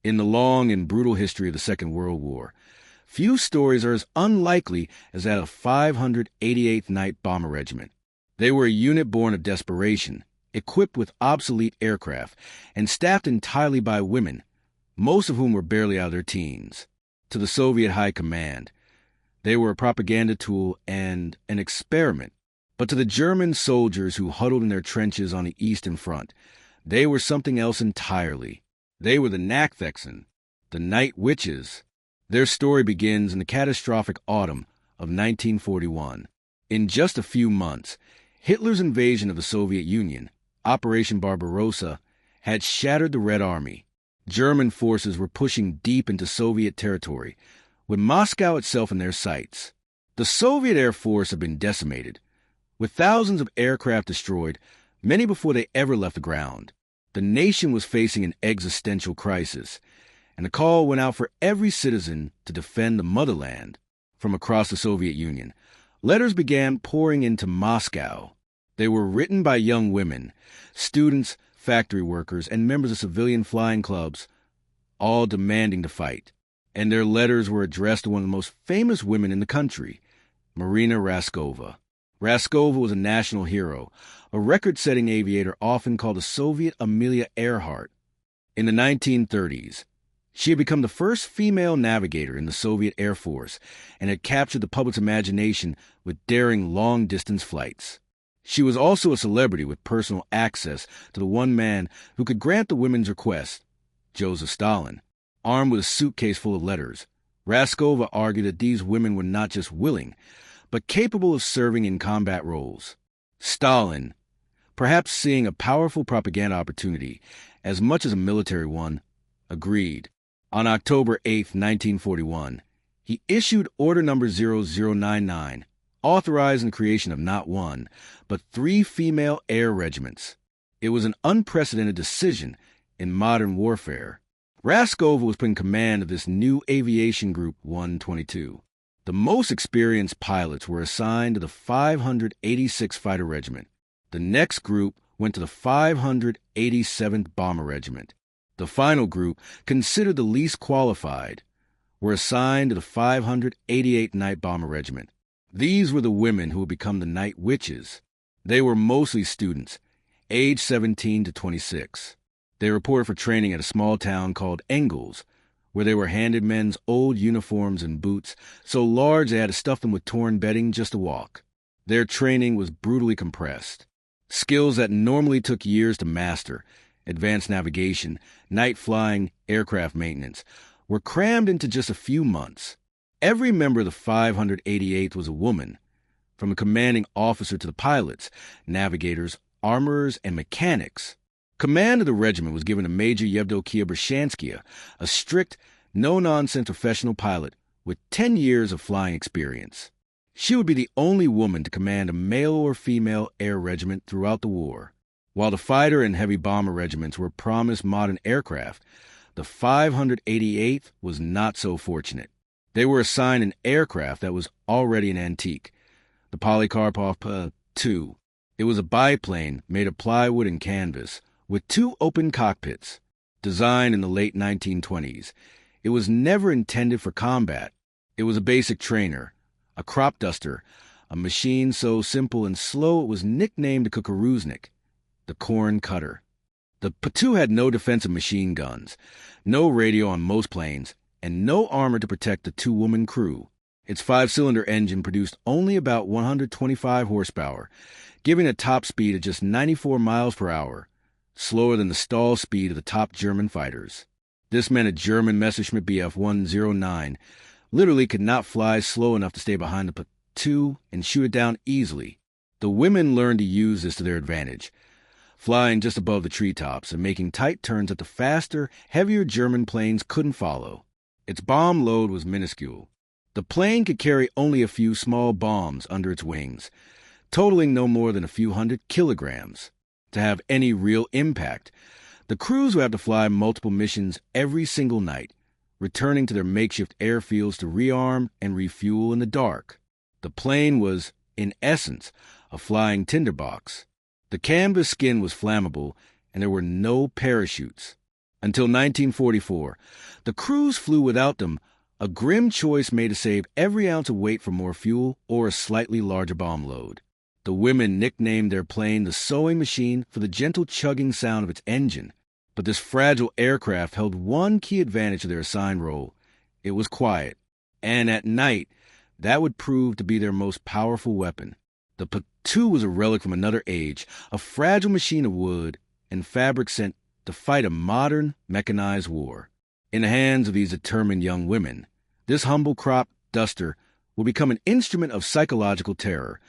In the long and brutal history of the Second World War, few stories are as unlikely as that of 588th Night Bomber Regiment. They were a unit born of desperation, equipped with obsolete aircraft, and staffed entirely by women, most of whom were barely out of their teens. To the Soviet High Command, they were a propaganda tool and an experiment. But to the German soldiers who huddled in their trenches on the Eastern Front, they were something else entirely. They were the Nachwechseln, the Night Witches. Their story begins in the catastrophic autumn of 1941. In just a few months, Hitler's invasion of the Soviet Union, Operation Barbarossa, had shattered the Red Army. German forces were pushing deep into Soviet territory, with Moscow itself in their sights. The Soviet Air Force had been decimated, with thousands of aircraft destroyed, many before they ever left the ground. The nation was facing an existential crisis, and a call went out for every citizen to defend the motherland. From across the Soviet Union, letters began pouring into Moscow. They were written by young women, students, factory workers, and members of civilian flying clubs, all demanding to fight. And their letters were addressed to one of the most famous women in the country, Marina Raskova. Raskova was a national hero, a record-setting aviator often called the Soviet Amelia Earhart. In the 1930s, she had become the first female navigator in the Soviet Air Force and had captured the public's imagination with daring long-distance flights. She was also a celebrity with personal access to the one man who could grant the women's request, Joseph Stalin. Armed with a suitcase full of letters, Raskova argued that these women were not just willing, but capable of serving in combat roles. Stalin, perhaps seeing a powerful propaganda opportunity as much as a military one, agreed. On October 8, 1941, he issued Order Number 0099, authorizing the creation of not one, but 3 female air regiments. It was an unprecedented decision in modern warfare. Raskova was put in command of this new aviation group 122. The most experienced pilots were assigned to the 586th Fighter Regiment. The next group went to the 587th Bomber Regiment. The final group, considered the least qualified, were assigned to the 588th Night Bomber Regiment. These were the women who would become the Night Witches. They were mostly students, aged 17 to 26. They reported for training at a small town called Engels, where they were handed men's old uniforms and boots so large they had to stuff them with torn bedding just to walk. Their training was brutally compressed. Skills that normally took years to master, advanced navigation, night flying, aircraft maintenance, were crammed into just a few months. Every member of the 588th was a woman, from the commanding officer to the pilots, navigators, armorers, and mechanics. Command of the regiment was given to Major Yevdokia Brashanskia, a strict, no-nonsense professional pilot with 10 years of flying experience. She would be the only woman to command a male or female air regiment throughout the war. While the fighter and heavy bomber regiments were promised modern aircraft, the 588th was not so fortunate. They were assigned an aircraft that was already an antique, the Polikarpov II. It was a biplane made of plywood and canvas, with 2 open cockpits. Designed in the late 1920s, it was never intended for combat. It was a basic trainer, a crop duster, a machine so simple and slow it was nicknamed the kukuruznik, the corn cutter. The P-2 had no defensive machine guns, no radio on most planes, and no armor to protect the 2-woman crew. Its 5-cylinder engine produced only about 125 horsepower, giving a top speed of just 94 miles per hour, slower than the stall speed of the top German fighters. This meant a German Messerschmitt Bf 109 literally could not fly slow enough to stay behind the P-2 and shoot it down easily. The women learned to use this to their advantage, flying just above the treetops and making tight turns that the faster, heavier German planes couldn't follow. Its bomb load was minuscule. The plane could carry only a few small bombs under its wings, totaling no more than a few hundred kilograms. To have any real impact, the crews would have to fly multiple missions every single night, returning to their makeshift airfields to rearm and refuel in the dark. The plane was, in essence, a flying tinderbox. The canvas skin was flammable, and there were no parachutes. Until 1944, the crews flew without them, a grim choice made to save every ounce of weight for more fuel or a slightly larger bomb load. The women nicknamed their plane the sewing machine for the gentle chugging sound of its engine. But this fragile aircraft held one key advantage to their assigned role. It was quiet. And at night, that would prove to be their most powerful weapon. The P-2 was a relic from another age, a fragile machine of wood and fabric sent to fight a modern, mechanized war. In the hands of these determined young women, this humble crop duster will become an instrument of psychological terror,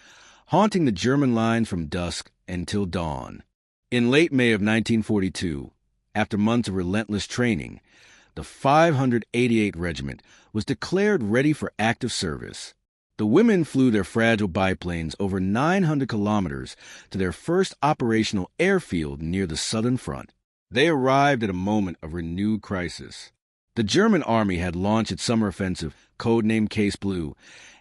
haunting the German lines from dusk until dawn. In late May of 1942, after months of relentless training, the 588th Regiment was declared ready for active service. The women flew their fragile biplanes over 900 kilometers to their first operational airfield near the southern front. They arrived at a moment of renewed crisis. The German army had launched its summer offensive, codenamed Case Blue,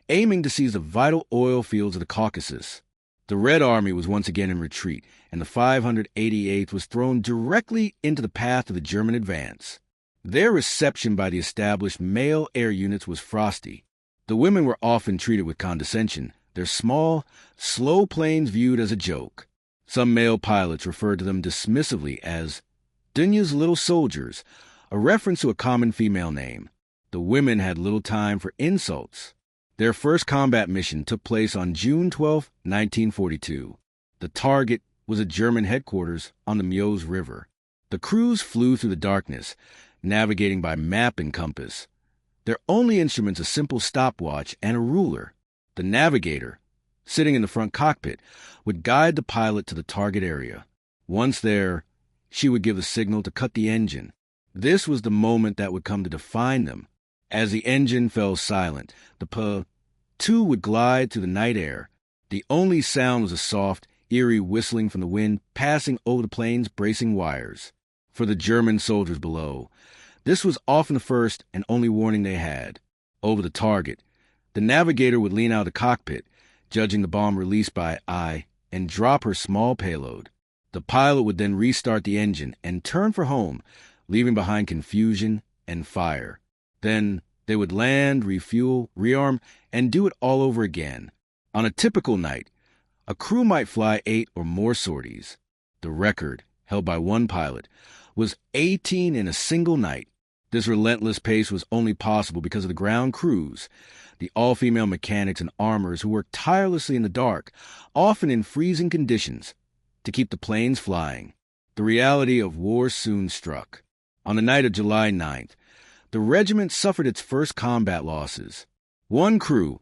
aiming to seize the vital oil fields of the Caucasus. The Red Army was once again in retreat, and the 588th was thrown directly into the path of the German advance. Their reception by the established male air units was frosty. The women were often treated with condescension, their small, slow planes viewed as a joke. Some male pilots referred to them dismissively as Dunya's little soldiers, a reference to a common female name. The women had little time for insults. Their first combat mission took place on June 12, 1942. The target was a German headquarters on the Meuse River. The crews flew through the darkness, navigating by map and compass. Their only instruments a simple stopwatch and a ruler. The navigator, sitting in the front cockpit, would guide the pilot to the target area. Once there, she would give the signal to cut the engine. This was the moment that would come to define them. As the engine fell silent, the P-2 would glide through the night air. The only sound was a soft, eerie whistling from the wind passing over the plane's bracing wires. For the German soldiers below, this was often the first and only warning they had. Over the target, the navigator would lean out of the cockpit, judging the bomb released by eye, and drop her small payload. The pilot would then restart the engine and turn for home, leaving behind confusion and fire. Then they would land, refuel, rearm, and do it all over again. On a typical night, a crew might fly 8 or more sorties. The record, held by one pilot, was 18 in a single night. This relentless pace was only possible because of the ground crews, the all-female mechanics and armorers who worked tirelessly in the dark, often in freezing conditions, to keep the planes flying. The reality of war soon struck. On the night of July 9th, the regiment suffered its first combat losses. One crew,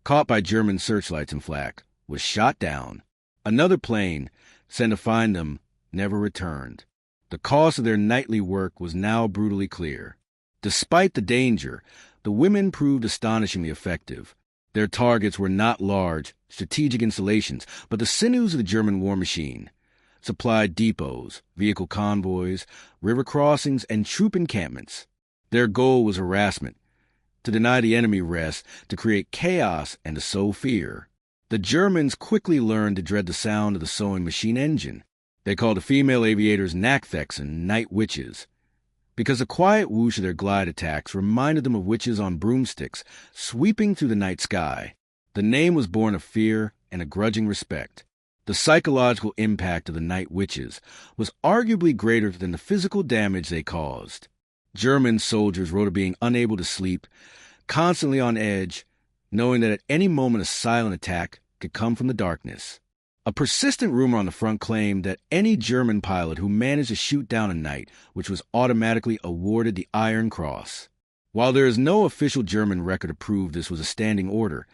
caught by German searchlights and flak, was shot down. Another plane, sent to find them, never returned. The cost of their nightly work was now brutally clear. Despite the danger, the women proved astonishingly effective. Their targets were not large, strategic installations, but the sinews of the German war machine. Supply depots, vehicle convoys, river crossings, and troop encampments. Their goal was harassment, to deny the enemy rest, to create chaos, and to sow fear. The Germans quickly learned to dread the sound of the sewing machine engine. They called the female aviators Nachtfex and night witches, because the quiet whoosh of their glide attacks reminded them of witches on broomsticks sweeping through the night sky. The name was born of fear and a grudging respect. The psychological impact of the night witches was arguably greater than the physical damage they caused. German soldiers wrote of being unable to sleep, constantly on edge, knowing that at any moment a silent attack could come from the darkness. A persistent rumor on the front claimed that any German pilot who managed to shoot down a night, which was automatically awarded the Iron Cross. While there is no official German record to prove this was a standing order,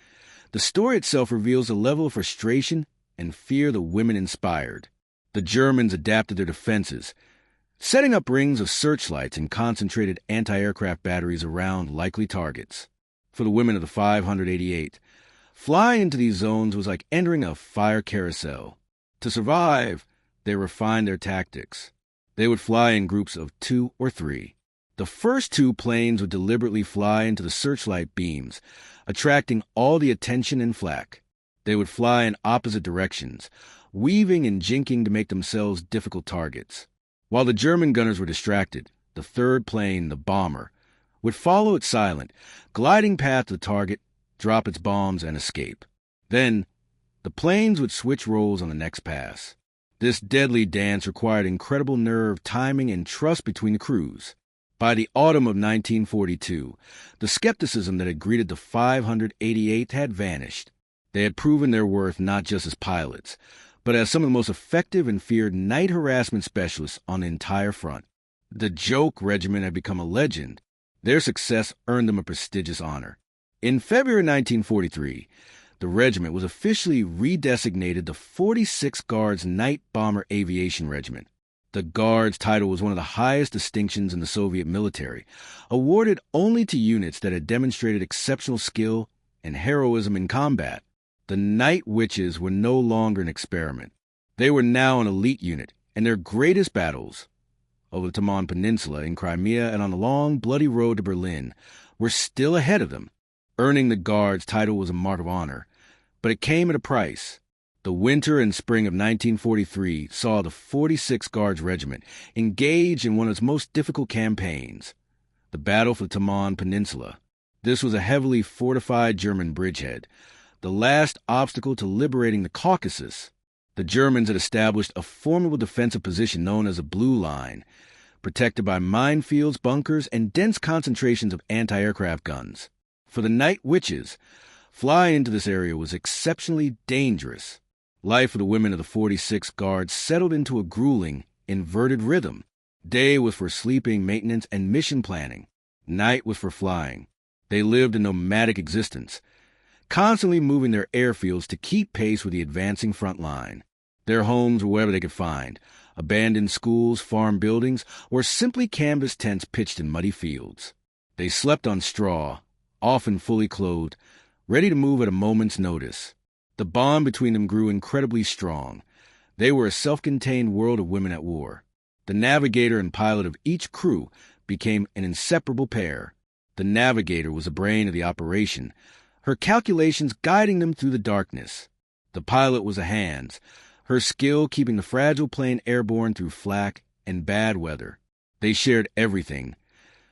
the story itself reveals the level of frustration and fear the women inspired. The Germans adapted their defenses, setting up rings of searchlights and concentrated anti-aircraft batteries around likely targets. For the women of the 588th, flying into these zones was like entering a fire carousel. To survive, they refined their tactics. They would fly in groups of 2 or 3. The first 2 planes would deliberately fly into the searchlight beams, attracting all the attention and flak. They would fly in opposite directions, weaving and jinking to make themselves difficult targets. While the German gunners were distracted, the third plane, the bomber, would follow it silent, gliding past the target, drop its bombs, and escape. Then, the planes would switch roles on the next pass. This deadly dance required incredible nerve, timing, and trust between the crews. By the autumn of 1942, the skepticism that had greeted the 588th had vanished. They had proven their worth not just as pilots, but as some of the most effective and feared night harassment specialists on the entire front. The Joke Regiment had become a legend. Their success earned them a prestigious honor. In February 1943, the regiment was officially redesignated the 46th Guards Night Bomber Aviation Regiment. The Guards title was one of the highest distinctions in the Soviet military, awarded only to units that had demonstrated exceptional skill and heroism in combat. The Night Witches were no longer an experiment. They were now an elite unit, and their greatest battles, over the Taman Peninsula, in Crimea, and on the long, bloody road to Berlin, were still ahead of them. Earning the Guards title was a mark of honor, but it came at a price. The winter and spring of 1943 saw the 46th Guards Regiment engage in one of its most difficult campaigns, the Battle for the Taman Peninsula. This was a heavily fortified German bridgehead, the last obstacle to liberating the Caucasus. The Germans had established a formidable defensive position known as a Blue Line, protected by minefields, bunkers, and dense concentrations of anti-aircraft guns. For the Night Witches, flying into this area was exceptionally dangerous. Life for the women of the 46th Guards settled into a grueling, inverted rhythm. Day was for sleeping, maintenance, and mission planning. Night was for flying. They lived a nomadic existence, constantly moving their airfields to keep pace with the advancing front line. Their homes were wherever they could find, abandoned schools, farm buildings, or simply canvas tents pitched in muddy fields. They slept on straw, often fully clothed, ready to move at a moment's notice. The bond between them grew incredibly strong. They were a self-contained world of women at war. The navigator and pilot of each crew became an inseparable pair. The navigator was the brain of the operation, her calculations guiding them through the darkness. The pilot was the hands, her skill keeping the fragile plane airborne through flak and bad weather. They shared everything: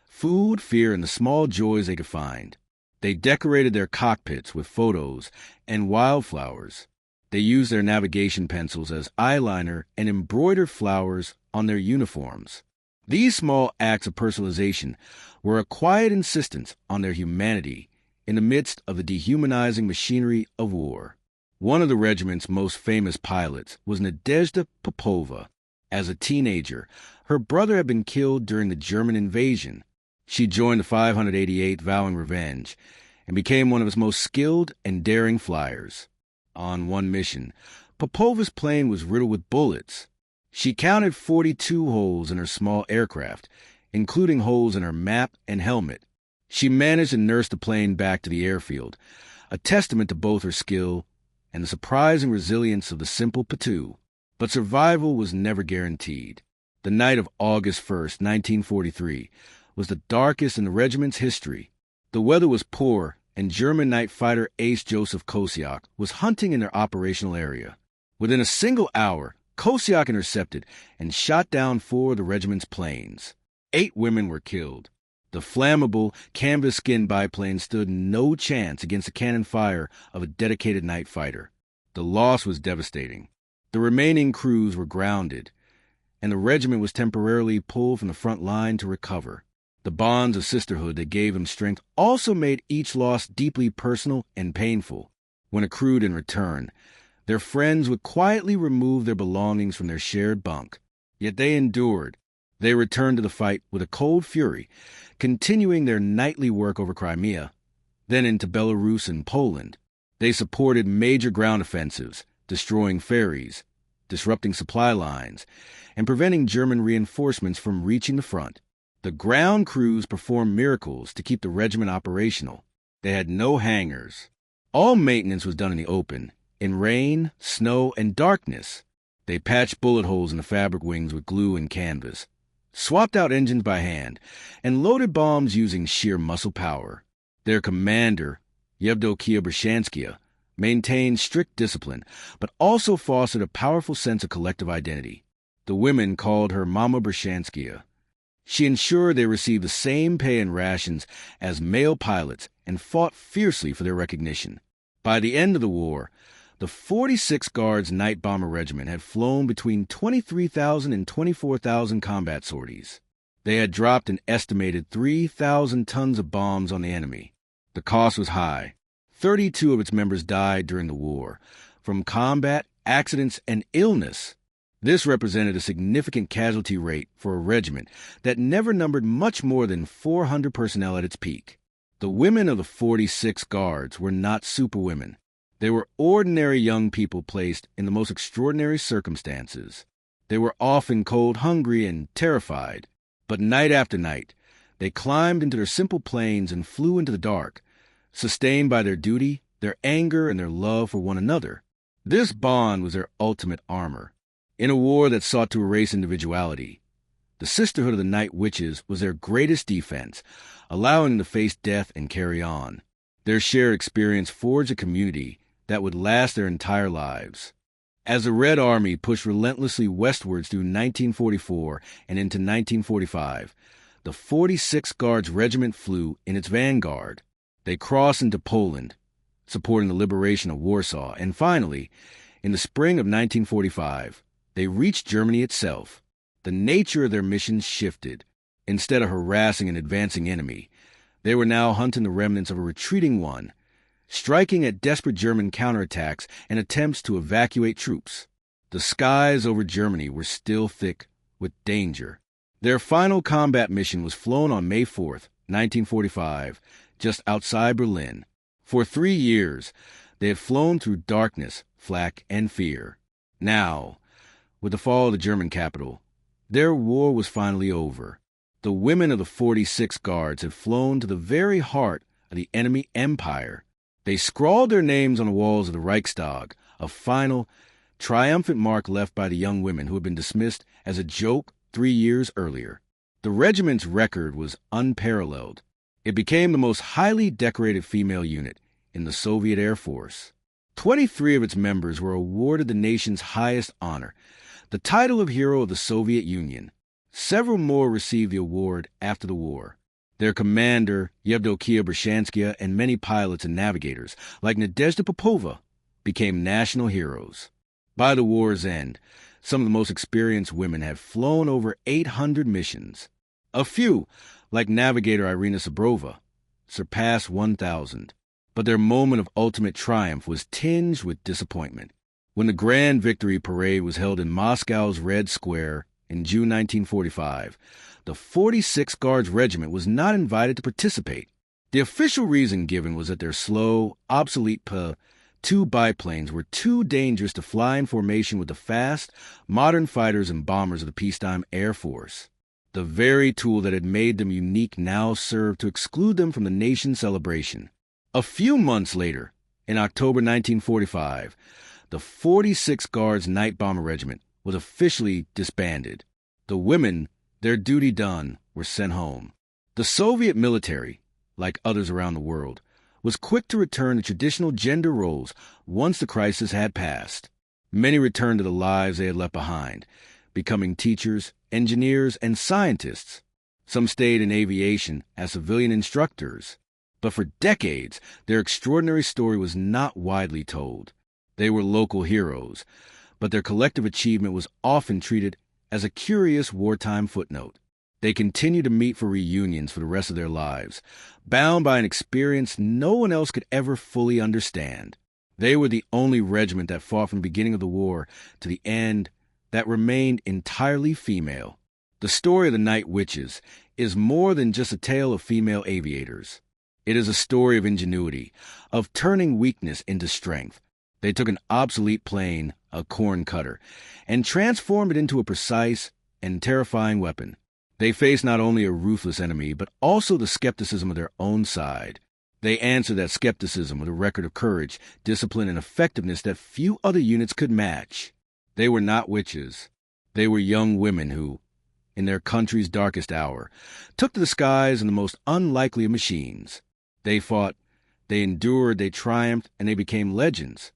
food, fear, and the small joys they could find. They decorated their cockpits with photos and wildflowers. They used their navigation pencils as eyeliner and embroidered flowers on their uniforms. These small acts of personalization were a quiet insistence on their humanity in the midst of the dehumanizing machinery of war. One of the regiment's most famous pilots was Nadezhda Popova. As a teenager, her brother had been killed during the German invasion. She joined the 588th, vowing revenge, and became one of its most skilled and daring flyers. On one mission, Popova's plane was riddled with bullets. She counted 42 holes in her small aircraft, including holes in her map and helmet. She managed to nurse the plane back to the airfield, a testament to both her skill and the surprising resilience of the simple Patu. But survival was never guaranteed. The night of August 1st, 1943, was the darkest in the regiment's history. The weather was poor, and German night fighter ace Joseph Kosiak was hunting in their operational area. Within a single hour, Kosiak intercepted and shot down 4 of the regiment's planes. 8 women were killed. The flammable, canvas-skinned biplane stood no chance against the cannon fire of a dedicated night fighter. The loss was devastating. The remaining crews were grounded, and the regiment was temporarily pulled from the front line to recover. The bonds of sisterhood that gave them strength also made each loss deeply personal and painful. When a crew didn't return, their friends would quietly remove their belongings from their shared bunk. Yet they endured. They returned to the fight with a cold fury, continuing their nightly work over Crimea, then into Belarus and Poland. They supported major ground offensives, destroying ferries, disrupting supply lines, and preventing German reinforcements from reaching the front. The ground crews performed miracles to keep the regiment operational. They had no hangars. All maintenance was done in the open, in rain, snow, and darkness. They patched bullet holes in the fabric wings with glue and canvas, swapped out engines by hand, and loaded bombs using sheer muscle power. Their commander, Yevdokia Brzezinskaya, maintained strict discipline, but also fostered a powerful sense of collective identity. The women called her Mama Bershanskaya. She ensured they received the same pay and rations as male pilots and fought fiercely for their recognition. By the end of the war, the 46th Guards Night Bomber Regiment had flown between 23,000 and 24,000 combat sorties. They had dropped an estimated 3,000 tons of bombs on the enemy. The cost was high. 32 of its members died during the war, from combat, accidents, and illness. This represented a significant casualty rate for a regiment that never numbered much more than 400 personnel at its peak. The women of the 46 Guards were not superwomen. They were ordinary young people placed in the most extraordinary circumstances. They were often cold, hungry, and terrified. But night after night, they climbed into their simple planes and flew into the dark, sustained by their duty, their anger, and their love for one another. This bond was their ultimate armor. In a war that sought to erase individuality, the sisterhood of the Night Witches was their greatest defense, allowing them to face death and carry on. Their shared experience forged a community that would last their entire lives. As the Red Army pushed relentlessly westwards through 1944 and into 1945, the 46th Guards Regiment flew in its vanguard. They crossed into Poland, supporting the liberation of Warsaw, and finally, in the spring of 1945, they reached Germany itself. The nature of their mission shifted. Instead of harassing an advancing enemy, they were now hunting the remnants of a retreating one, striking at desperate German counterattacks and attempts to evacuate troops. The skies over Germany were still thick with danger. Their final combat mission was flown on May 4th, 1945, just outside Berlin. For 3 years, they had flown through darkness, flak, and fear. Now, with the fall of the German capital, their war was finally over. The women of the 46 Guards had flown to the very heart of the enemy empire. They scrawled their names on the walls of the Reichstag, a final, triumphant mark left by the young women who had been dismissed as a joke 3 years earlier. The regiment's record was unparalleled. It became the most highly decorated female unit in the Soviet Air Force. 23 of its members were awarded the nation's highest honor, the title of Hero of the Soviet Union. Several more received the award after the war. Their commander, Yevdokia Bershanskaya, and many pilots and navigators, like Nadezhda Popova, became national heroes. By the war's end, some of the most experienced women had flown over 800 missions. A few, like navigator Irina Sabrova, surpassed 1,000. But their moment of ultimate triumph was tinged with disappointment. When the Grand Victory Parade was held in Moscow's Red Square in June 1945, the 46th Guards Regiment was not invited to participate. The official reason given was that their slow, obsolete P-2 biplanes were too dangerous to fly in formation with the fast, modern fighters and bombers of the peacetime Air Force. The very tool that had made them unique now served to exclude them from the nation's celebration. A few months later, in October 1945, the 46th Guards Night Bomber Regiment was officially disbanded. The women, their duty done, were sent home. The Soviet military, like others around the world, was quick to return to traditional gender roles once the crisis had passed. Many returned to the lives they had left behind, becoming teachers, engineers, and scientists. Some stayed in aviation as civilian instructors. But for decades, their extraordinary story was not widely told. They were local heroes, but their collective achievement was often treated as a curious wartime footnote. They continued to meet for reunions for the rest of their lives, bound by an experience no one else could ever fully understand. They were the only regiment that fought from the beginning of the war to the end that remained entirely female. The story of the Night Witches is more than just a tale of female aviators. It is a story of ingenuity, of turning weakness into strength. They took an obsolete plane, a corn cutter, and transformed it into a precise and terrifying weapon. They faced not only a ruthless enemy, but also the skepticism of their own side. They answered that skepticism with a record of courage, discipline, and effectiveness that few other units could match. They were not witches. They were young women who, in their country's darkest hour, took to the skies in the most unlikely of machines. They fought, they endured, they triumphed, and they became legends.